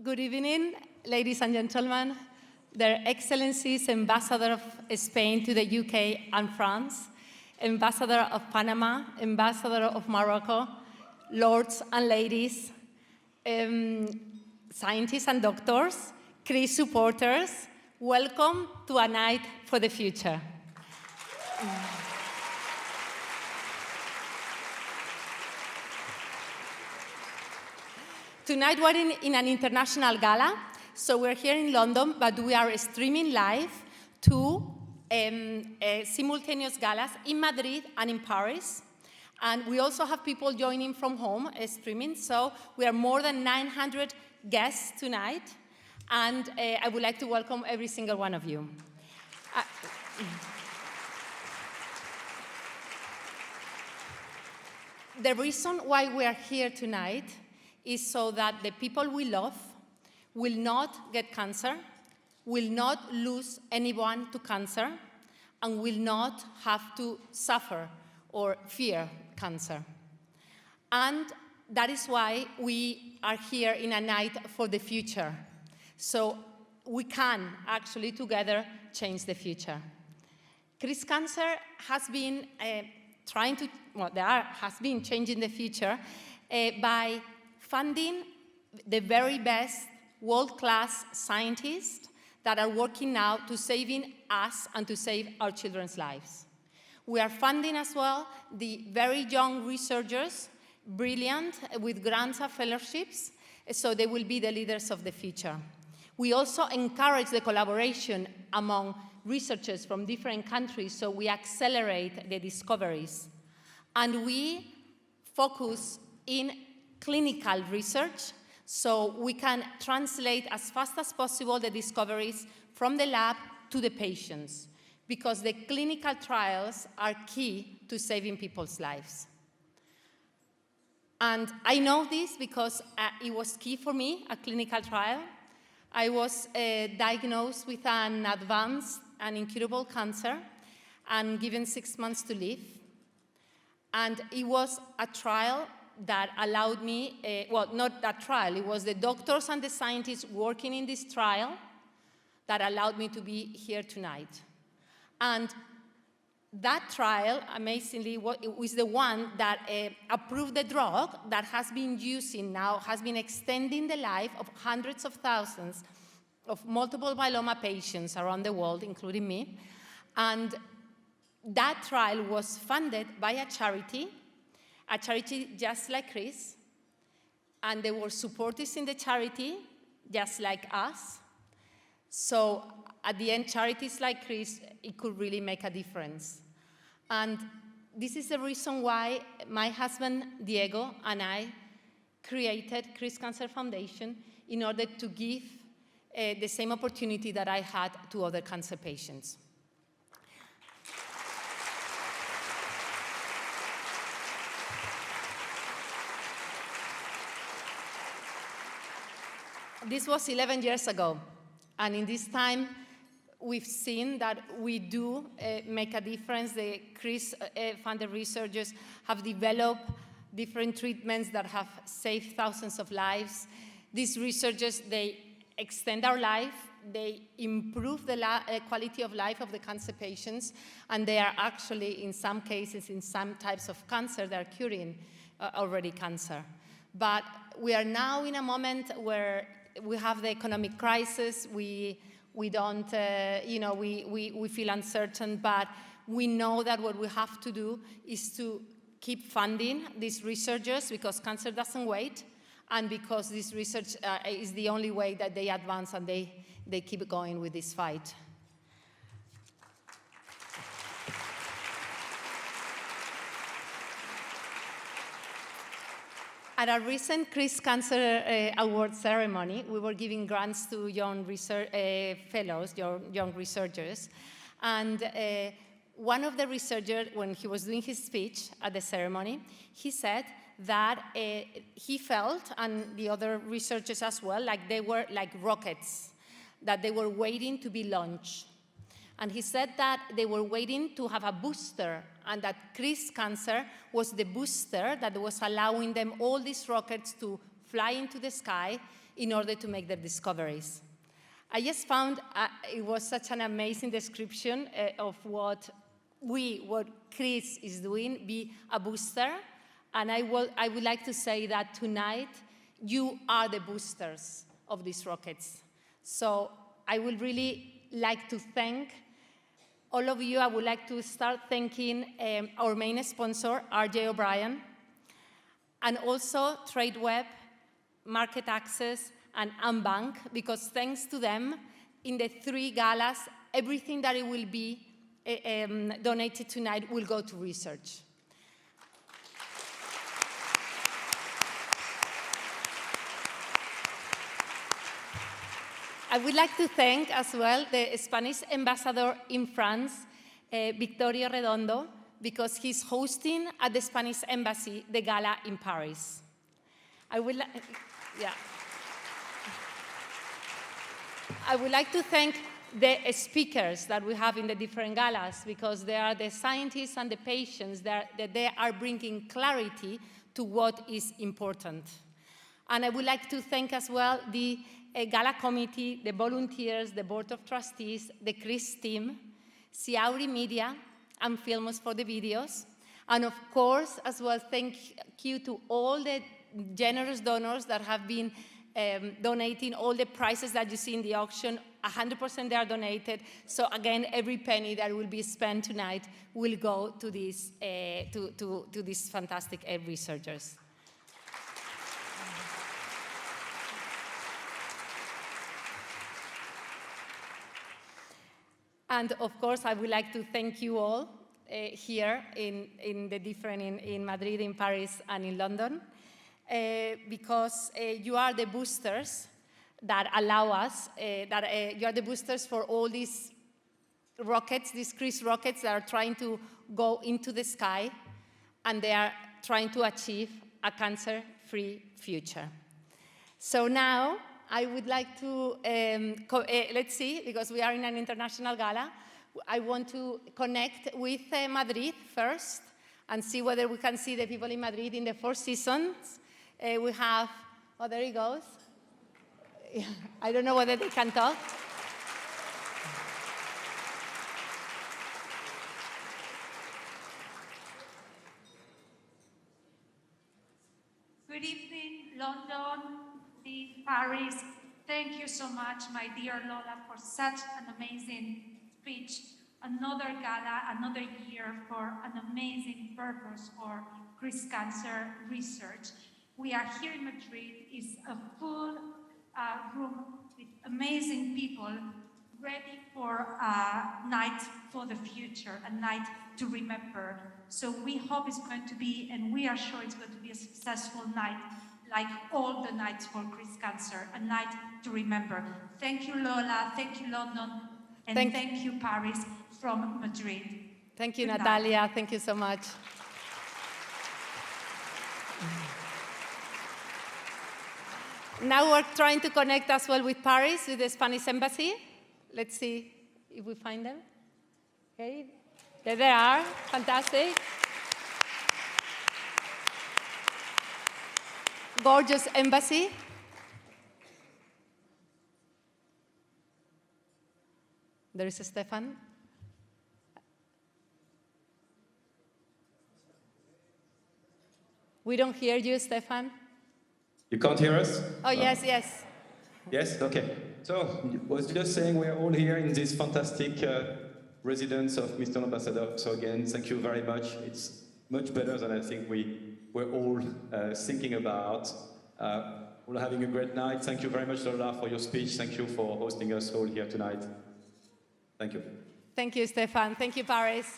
Good evening, ladies and gentlemen, Their Excellencies, Ambassador of Spain to the UK and France, Ambassador of Panama, Ambassador of Morocco, lords and ladies, scientists and doctors, CRIS supporters, welcome to A Night for the Future. Tonight we're in an international gala, so we're here in London, but we are streaming live to simultaneous galas in Madrid and in Paris. And we also have people joining from home streaming, so we are more than 900 guests tonight, and I would like to welcome every single one of you. The reason why we are here tonight is so that the people we love will not get cancer, will not lose anyone to cancer, and will not have to suffer or fear cancer. And that is why we are here in A Night for the Future. So we can actually together change the future. CRIS Cancer has been has been changing the future by funding the very best world-class scientists that are working now to saving us and to save our children's lives. We are funding as well the very young researchers, brilliant, with grants and fellowships, so they will be the leaders of the future. We also encourage the collaboration among researchers from different countries, so we accelerate the discoveries. And we focus in clinical research, so we can translate as fast as possible the discoveries from the lab to the patients, because the clinical trials are key to saving people's lives. And I know this because it was key for me, a clinical trial. I was diagnosed with an advanced and incurable cancer and given 6 months to live. And it was a trial that allowed me, well, not that trial, it was the doctors and the scientists working in this trial that allowed me to be here tonight. And that trial, amazingly, was the one that approved the drug that has been using now, has been extending the life of hundreds of thousands of multiple myeloma patients around the world, including me. And that trial was funded by a charity just like CRIS, and there were supporters in the charity just like us. So at the end, charities like CRIS, it could really make a difference. And this is the reason why my husband, Diego, and I created CRIS Cancer Foundation in order to give the same opportunity that I had to other cancer patients. This was 11 years ago, and in this time, we've seen that we do make a difference. The CRIS-funded researchers have developed different treatments that have saved thousands of lives. These researchers, they extend our life, they improve the quality of life of the cancer patients, and they are actually, in some cases, in some types of cancer, they're curing already cancer. But we are now in a moment where we have the economic crisis. We don't, we feel uncertain, but we know that what we have to do is to keep funding these researchers, because cancer doesn't wait, and because this research is the only way that they advance and they keep going with this fight. At our recent CRIS Cancer Award ceremony, we were giving grants to young fellows, young researchers. And one of the researchers, when he was doing his speech at the ceremony, he said that he felt, and the other researchers as well, like they were like rockets, that they were waiting to be launched. And he said that they were waiting to have a booster, and that CRIS Cancer was the booster that was allowing them, all these rockets, to fly into the sky in order to make their discoveries. I just found it was such an amazing description of what CRIS is doing, be a booster. And I would like to say that tonight, you are the boosters of these rockets. So I would really like to thank all of you. I would like to start thanking our main sponsor, RJ O'Brien, and also TradeWeb, Market Access, and Unbank, because thanks to them, in the 3 galas, everything that it will be donated tonight will go to research. I would like to thank as well the Spanish ambassador in France, Victorio Redondo, because he's hosting at the Spanish embassy the gala in Paris. I would like to thank the speakers that we have in the different galas, because they are the scientists and the patients that they are bringing clarity to what is important. And I would like to thank as well the Gala Committee, the volunteers, the Board of Trustees, the CRIS team, Ciauri Media, and Filmos for the videos. And of course, as well, thank you to all the generous donors that have been donating all the prizes that you see in the auction. 100% they are donated. So again, every penny that will be spent tonight will go to these fantastic researchers. And of course, I would like to thank you all here in Madrid, in Paris, and in London, because you are the boosters that allow us, you are the boosters for all these rockets, these CRIS rockets that are trying to go into the sky, and they are trying to achieve a cancer-free future. So now, I would like to, let's see, because we are in an international gala, I want to connect with Madrid first and see whether we can see the people in Madrid in the 4 seasons. We have, oh, there he goes. I don't know whether they can talk. Good evening, London. Paris, thank you so much, my dear Lola, for such an amazing speech. Another gala, another year for an amazing purpose for CRIS cancer research. We are here in Madrid. It's a full room with amazing people ready for a night for the future, a night to remember. So we hope it's going to be, and we are sure it's going to be a successful night, like all the nights for CRIS cancer, a night to remember. Thank you, Lola. Thank you, London. And thank you, Paris, from Madrid. Thank you, Natalia. Thank you so much. Now we're trying to connect as well with Paris, with the Spanish embassy. Let's see if we find them. Okay, there they are. Fantastic. Gorgeous embassy. There is Stefan. We don't hear you, Stefan. You can't hear us? Oh, yes, yes. Yes? Okay. So, I was just saying we're all here in this fantastic residence of Mr. Ambassador. So again, thank you very much. It's much better than I think we're all thinking about. We're having a great night. Thank you very much, Lola, for your speech. Thank you for hosting us all here tonight. Thank you. Thank you, Stefan. Thank you, Paris.